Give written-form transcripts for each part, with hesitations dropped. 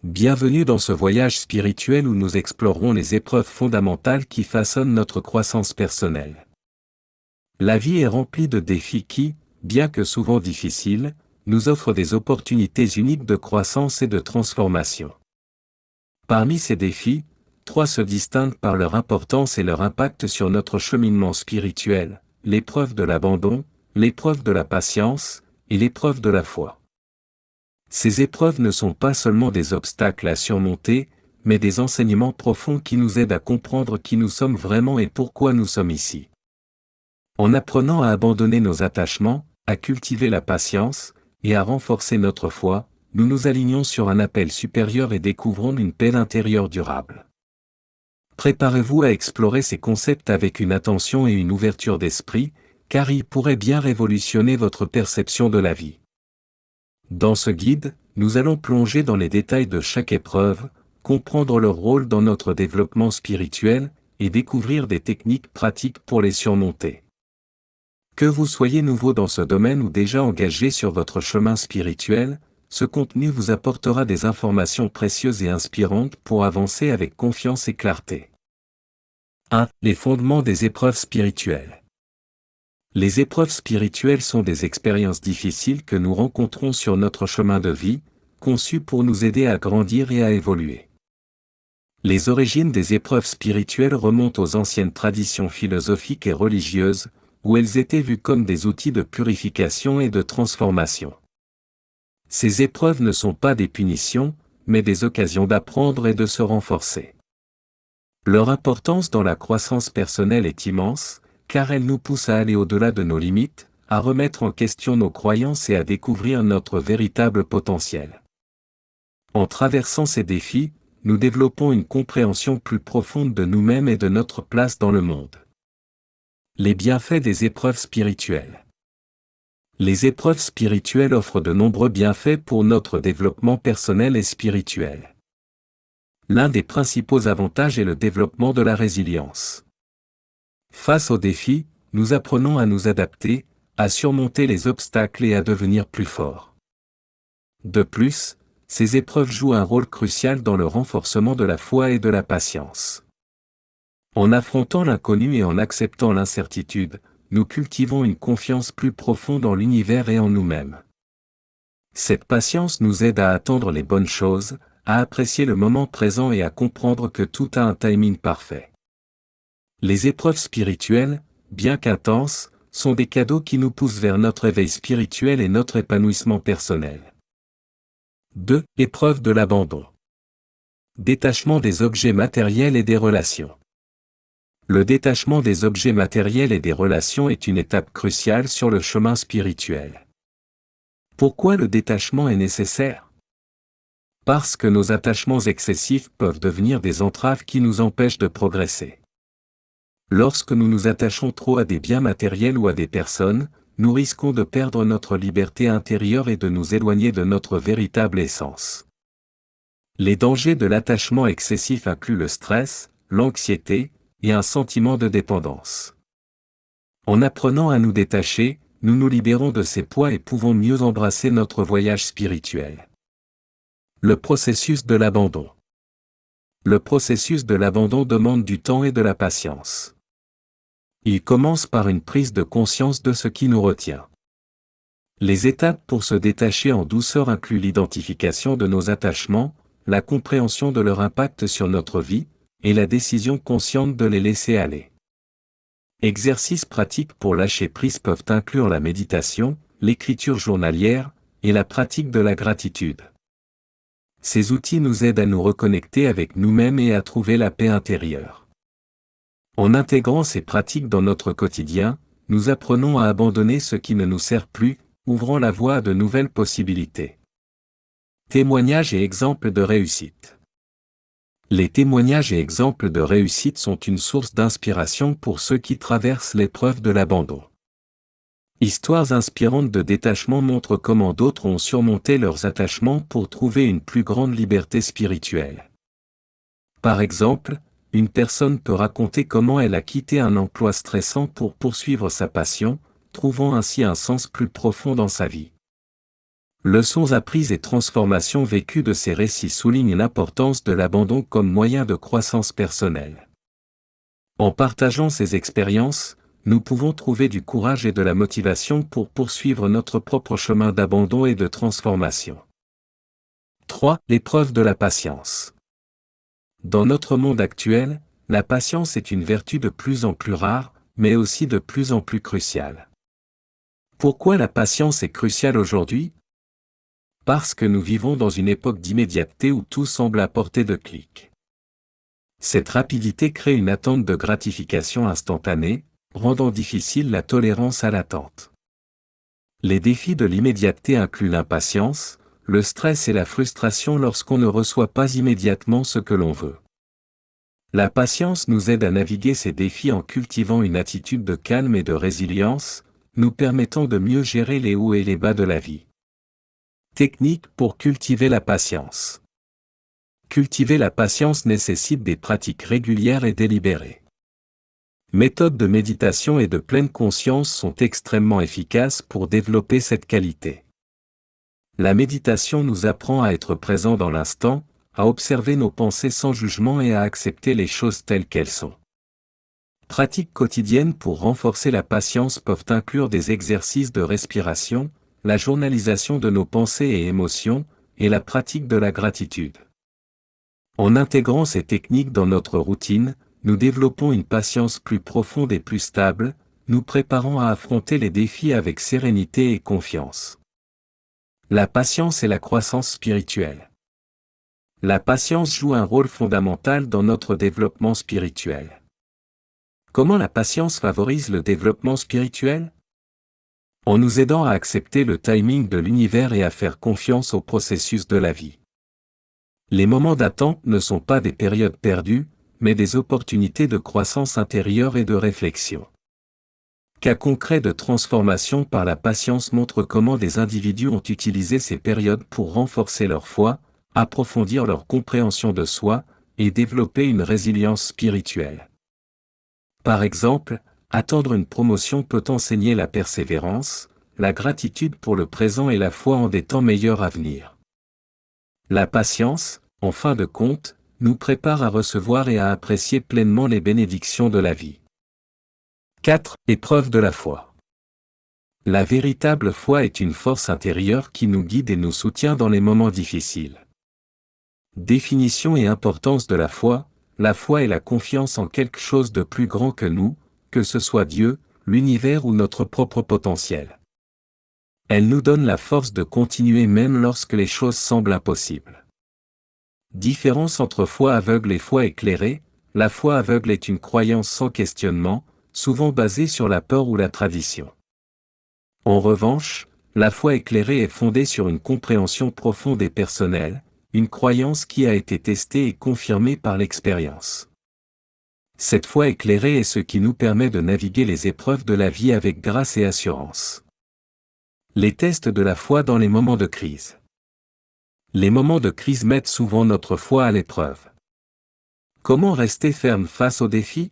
Bienvenue dans ce voyage spirituel où nous explorerons les épreuves fondamentales qui façonnent notre croissance personnelle. La vie est remplie de défis qui, bien que souvent difficiles, nous offrent des opportunités uniques de croissance et de transformation. Parmi ces défis, 3 se distinguent par leur importance et leur impact sur notre cheminement spirituel: l'épreuve de l'abandon, l'épreuve de la patience, et l'épreuve de la foi. Ces épreuves ne sont pas seulement des obstacles à surmonter, mais des enseignements profonds qui nous aident à comprendre qui nous sommes vraiment et pourquoi nous sommes ici. En apprenant à abandonner nos attachements, à cultiver la patience, et à renforcer notre foi, nous nous alignons sur un appel supérieur et découvrons une paix intérieure durable. Préparez-vous à explorer ces concepts avec une attention et une ouverture d'esprit, car ils pourraient bien révolutionner votre perception de la vie. Dans ce guide, nous allons plonger dans les détails de chaque épreuve, comprendre leur rôle dans notre développement spirituel, et découvrir des techniques pratiques pour les surmonter. Que vous soyez nouveau dans ce domaine ou déjà engagé sur votre chemin spirituel, ce contenu vous apportera des informations précieuses et inspirantes pour avancer avec confiance et clarté. 1. Les fondements des épreuves spirituelles. Les épreuves spirituelles sont des expériences difficiles que nous rencontrons sur notre chemin de vie, conçues pour nous aider à grandir et à évoluer. Les origines des épreuves spirituelles remontent aux anciennes traditions philosophiques et religieuses, où elles étaient vues comme des outils de purification et de transformation. Ces épreuves ne sont pas des punitions, mais des occasions d'apprendre et de se renforcer. Leur importance dans la croissance personnelle est immense, car elle nous pousse à aller au-delà de nos limites, à remettre en question nos croyances et à découvrir notre véritable potentiel. En traversant ces défis, nous développons une compréhension plus profonde de nous-mêmes et de notre place dans le monde. Les bienfaits des épreuves spirituelles. Les épreuves spirituelles offrent de nombreux bienfaits pour notre développement personnel et spirituel. L'un des principaux avantages est le développement de la résilience. Face aux défis, nous apprenons à nous adapter, à surmonter les obstacles et à devenir plus forts. De plus, ces épreuves jouent un rôle crucial dans le renforcement de la foi et de la patience. En affrontant l'inconnu et en acceptant l'incertitude, nous cultivons une confiance plus profonde en l'univers et en nous-mêmes. Cette patience nous aide à attendre les bonnes choses, à apprécier le moment présent et à comprendre que tout a un timing parfait. Les épreuves spirituelles, bien qu'intenses, sont des cadeaux qui nous poussent vers notre éveil spirituel et notre épanouissement personnel. 2. Épreuve de l'abandon. Détachement des objets matériels et des relations. Le détachement des objets matériels et des relations est une étape cruciale sur le chemin spirituel. Pourquoi le détachement est nécessaire? Parce que nos attachements excessifs peuvent devenir des entraves qui nous empêchent de progresser. Lorsque nous nous attachons trop à des biens matériels ou à des personnes, nous risquons de perdre notre liberté intérieure et de nous éloigner de notre véritable essence. Les dangers de l'attachement excessif incluent le stress, l'anxiété, et un sentiment de dépendance. En apprenant à nous détacher, nous nous libérons de ces poids et pouvons mieux embrasser notre voyage spirituel. Le processus de l'abandon. Le processus de l'abandon demande du temps et de la patience. Il commence par une prise de conscience de ce qui nous retient. Les étapes pour se détacher en douceur incluent l'identification de nos attachements, la compréhension de leur impact sur notre vie, et la décision consciente de les laisser aller. Exercices pratiques pour lâcher prise peuvent inclure la méditation, l'écriture journalière, et la pratique de la gratitude. Ces outils nous aident à nous reconnecter avec nous-mêmes et à trouver la paix intérieure. En intégrant ces pratiques dans notre quotidien, nous apprenons à abandonner ce qui ne nous sert plus, ouvrant la voie à de nouvelles possibilités. Témoignages et exemples de réussite. Les témoignages et exemples de réussite sont une source d'inspiration pour ceux qui traversent l'épreuve de l'abandon. Histoires inspirantes de détachement montrent comment d'autres ont surmonté leurs attachements pour trouver une plus grande liberté spirituelle. Par exemple, une personne peut raconter comment elle a quitté un emploi stressant pour poursuivre sa passion, trouvant ainsi un sens plus profond dans sa vie. Leçons apprises et transformations vécues de ces récits soulignent l'importance de l'abandon comme moyen de croissance personnelle. En partageant ces expériences, nous pouvons trouver du courage et de la motivation pour poursuivre notre propre chemin d'abandon et de transformation. 3. L'épreuve de la patience. Dans notre monde actuel, la patience est une vertu de plus en plus rare, mais aussi de plus en plus cruciale. Pourquoi la patience est cruciale aujourd'hui ? Parce que nous vivons dans une époque d'immédiateté où tout semble à portée de clic. Cette rapidité crée une attente de gratification instantanée, rendant difficile la tolérance à l'attente. Les défis de l'immédiateté incluent l'impatience, le stress et la frustration lorsqu'on ne reçoit pas immédiatement ce que l'on veut. La patience nous aide à naviguer ces défis en cultivant une attitude de calme et de résilience, nous permettant de mieux gérer les hauts et les bas de la vie. Technique pour cultiver la patience. Cultiver la patience nécessite des pratiques régulières et délibérées. Méthodes de méditation et de pleine conscience sont extrêmement efficaces pour développer cette qualité. La méditation nous apprend à être présent dans l'instant, à observer nos pensées sans jugement et à accepter les choses telles qu'elles sont. Pratiques quotidiennes pour renforcer la patience peuvent inclure des exercices de respiration, la journalisation de nos pensées et émotions, et la pratique de la gratitude. En intégrant ces techniques dans notre routine, nous développons une patience plus profonde et plus stable, nous préparant à affronter les défis avec sérénité et confiance. La patience et la croissance spirituelle. La patience joue un rôle fondamental dans notre développement spirituel. Comment la patience favorise le développement spirituel ? En nous aidant à accepter le timing de l'univers et à faire confiance au processus de la vie. Les moments d'attente ne sont pas des périodes perdues, mais des opportunités de croissance intérieure et de réflexion. Cas concret de transformation par la patience montre comment des individus ont utilisé ces périodes pour renforcer leur foi, approfondir leur compréhension de soi, et développer une résilience spirituelle. Par exemple, attendre une promotion peut enseigner la persévérance, la gratitude pour le présent et la foi en des temps meilleurs à venir. La patience, en fin de compte, nous prépare à recevoir et à apprécier pleinement les bénédictions de la vie. 4. Épreuve de la foi. La véritable foi est une force intérieure qui nous guide et nous soutient dans les moments difficiles. Définition et importance de la foi est la confiance en quelque chose de plus grand que nous, que ce soit Dieu, l'univers ou notre propre potentiel. Elle nous donne la force de continuer même lorsque les choses semblent impossibles. Différence entre foi aveugle et foi éclairée. La foi aveugle est une croyance sans questionnement, souvent basée sur la peur ou la tradition. En revanche, la foi éclairée est fondée sur une compréhension profonde et personnelle, une croyance qui a été testée et confirmée par l'expérience. Cette foi éclairée est ce qui nous permet de naviguer les épreuves de la vie avec grâce et assurance. Les tests de la foi dans les moments de crise. Les moments de crise mettent souvent notre foi à l'épreuve. Comment rester ferme face aux défis ?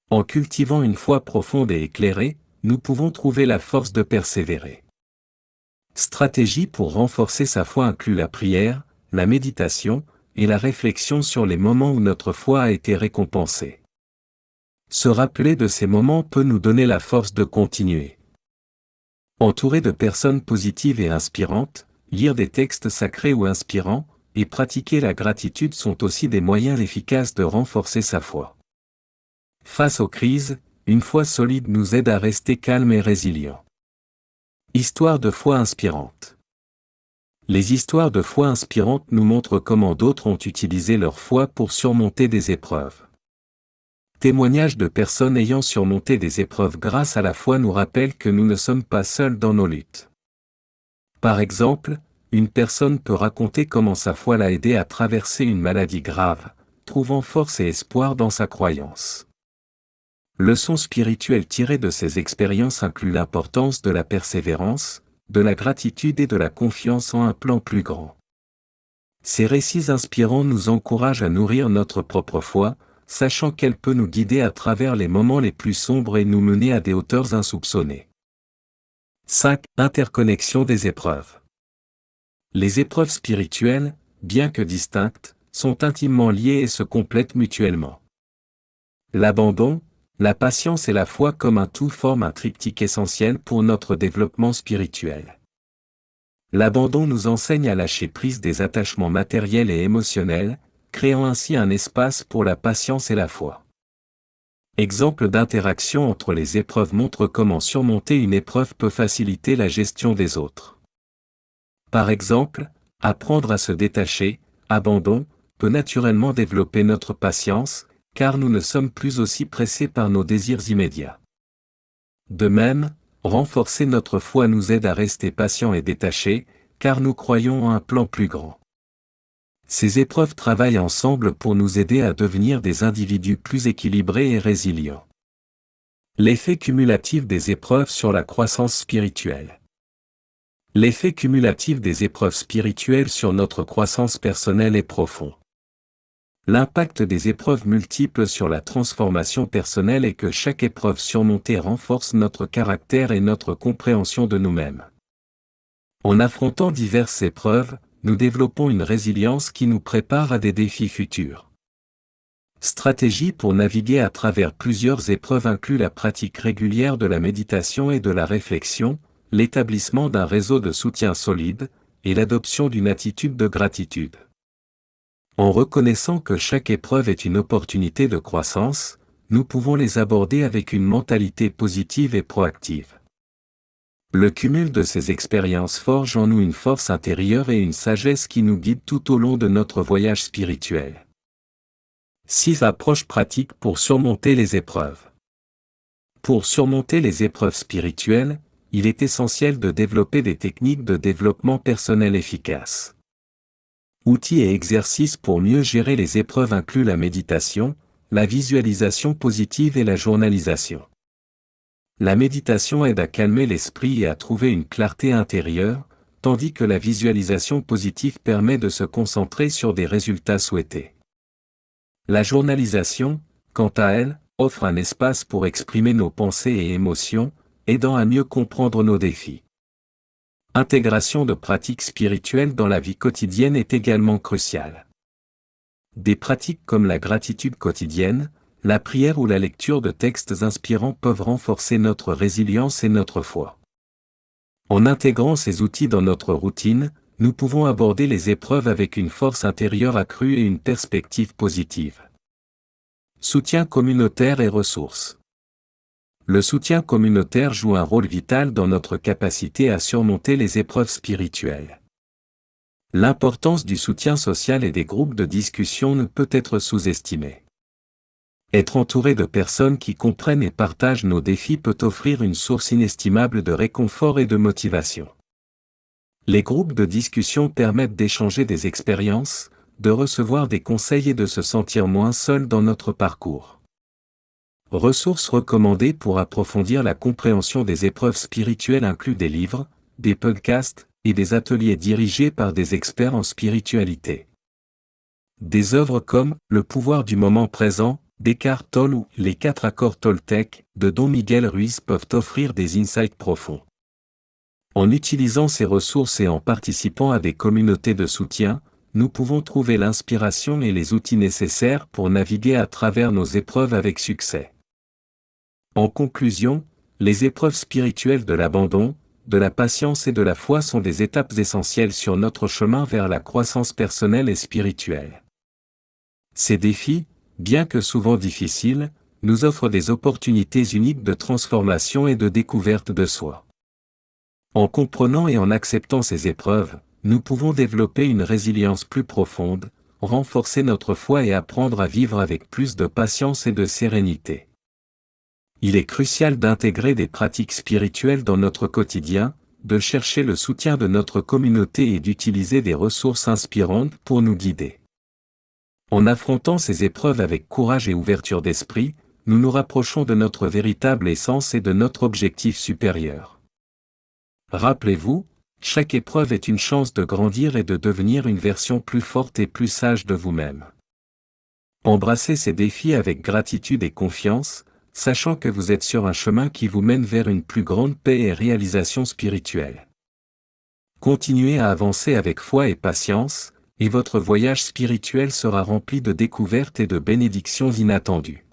En cultivant une foi profonde et éclairée, nous pouvons trouver la force de persévérer. Stratégie pour renforcer sa foi inclut la prière, la méditation, et la réflexion sur les moments où notre foi a été récompensée. Se rappeler de ces moments peut nous donner la force de continuer. Entouré de personnes positives et inspirantes, lire des textes sacrés ou inspirants, et pratiquer la gratitude sont aussi des moyens efficaces de renforcer sa foi. Face aux crises, une foi solide nous aide à rester calme et résilient. Histoire de foi inspirante. Les histoires de foi inspirantes nous montrent comment d'autres ont utilisé leur foi pour surmonter des épreuves. Témoignages de personnes ayant surmonté des épreuves grâce à la foi nous rappellent que nous ne sommes pas seuls dans nos luttes. Par exemple, une personne peut raconter comment sa foi l'a aidé à traverser une maladie grave, trouvant force et espoir dans sa croyance. Leçons spirituelles tirées de ces expériences incluent l'importance de la persévérance, de la gratitude et de la confiance en un plan plus grand. Ces récits inspirants nous encouragent à nourrir notre propre foi, sachant qu'elle peut nous guider à travers les moments les plus sombres et nous mener à des hauteurs insoupçonnées. 5. Interconnexion des épreuves. Les épreuves spirituelles, bien que distinctes, sont intimement liées et se complètent mutuellement. L'abandon, la patience et la foi comme un tout forment un triptyque essentiel pour notre développement spirituel. L'abandon nous enseigne à lâcher prise des attachements matériels et émotionnels, créant ainsi un espace pour la patience et la foi. Exemple d'interaction entre les épreuves montre comment surmonter une épreuve peut faciliter la gestion des autres. Par exemple, apprendre à se détacher, abandon, peut naturellement développer notre patience, car nous ne sommes plus aussi pressés par nos désirs immédiats. De même, renforcer notre foi nous aide à rester patients et détachés, car nous croyons en un plan plus grand. Ces épreuves travaillent ensemble pour nous aider à devenir des individus plus équilibrés et résilients. L'effet cumulatif des épreuves sur la croissance spirituelle. L'effet cumulatif des épreuves spirituelles sur notre croissance personnelle est profond. L'impact des épreuves multiples sur la transformation personnelle est que chaque épreuve surmontée renforce notre caractère et notre compréhension de nous-mêmes. En affrontant diverses épreuves, nous développons une résilience qui nous prépare à des défis futurs. Stratégie pour naviguer à travers plusieurs épreuves inclut la pratique régulière de la méditation et de la réflexion, l'établissement d'un réseau de soutien solide, et l'adoption d'une attitude de gratitude. En reconnaissant que chaque épreuve est une opportunité de croissance, nous pouvons les aborder avec une mentalité positive et proactive. Le cumul de ces expériences forge en nous une force intérieure et une sagesse qui nous guident tout au long de notre voyage spirituel. 6 approches pratiques pour surmonter les épreuves. Pour surmonter les épreuves spirituelles, il est essentiel de développer des techniques de développement personnel efficaces. Outils et exercices pour mieux gérer les épreuves incluent la méditation, la visualisation positive et la journalisation. La méditation aide à calmer l'esprit et à trouver une clarté intérieure, tandis que la visualisation positive permet de se concentrer sur des résultats souhaités. La journalisation, quant à elle, offre un espace pour exprimer nos pensées et émotions, aidant à mieux comprendre nos défis. Intégration de pratiques spirituelles dans la vie quotidienne est également cruciale. Des pratiques comme la gratitude quotidienne, la prière ou la lecture de textes inspirants peuvent renforcer notre résilience et notre foi. En intégrant ces outils dans notre routine, nous pouvons aborder les épreuves avec une force intérieure accrue et une perspective positive. Soutien communautaire et ressources. Le soutien communautaire joue un rôle vital dans notre capacité à surmonter les épreuves spirituelles. L'importance du soutien social et des groupes de discussion ne peut être sous-estimée. Être entouré de personnes qui comprennent et partagent nos défis peut offrir une source inestimable de réconfort et de motivation. Les groupes de discussion permettent d'échanger des expériences, de recevoir des conseils et de se sentir moins seul dans notre parcours. Ressources recommandées pour approfondir la compréhension des épreuves spirituelles incluent des livres, des podcasts et des ateliers dirigés par des experts en spiritualité. Des œuvres comme « Le pouvoir du moment présent », d'Eckhart Tolle ou « Les 4 accords Toltec » de Don Miguel Ruiz peuvent offrir des insights profonds. En utilisant ces ressources et en participant à des communautés de soutien, nous pouvons trouver l'inspiration et les outils nécessaires pour naviguer à travers nos épreuves avec succès. En conclusion, les épreuves spirituelles de l'abandon, de la patience et de la foi sont des étapes essentielles sur notre chemin vers la croissance personnelle et spirituelle. Ces défis, bien que souvent difficiles, nous offrent des opportunités uniques de transformation et de découverte de soi. En comprenant et en acceptant ces épreuves, nous pouvons développer une résilience plus profonde, renforcer notre foi et apprendre à vivre avec plus de patience et de sérénité. Il est crucial d'intégrer des pratiques spirituelles dans notre quotidien, de chercher le soutien de notre communauté et d'utiliser des ressources inspirantes pour nous guider. En affrontant ces épreuves avec courage et ouverture d'esprit, nous nous rapprochons de notre véritable essence et de notre objectif supérieur. Rappelez-vous, chaque épreuve est une chance de grandir et de devenir une version plus forte et plus sage de vous-même. Embrassez ces défis avec gratitude et confiance, sachant que vous êtes sur un chemin qui vous mène vers une plus grande paix et réalisation spirituelle. Continuez à avancer avec foi et patience, et votre voyage spirituel sera rempli de découvertes et de bénédictions inattendues.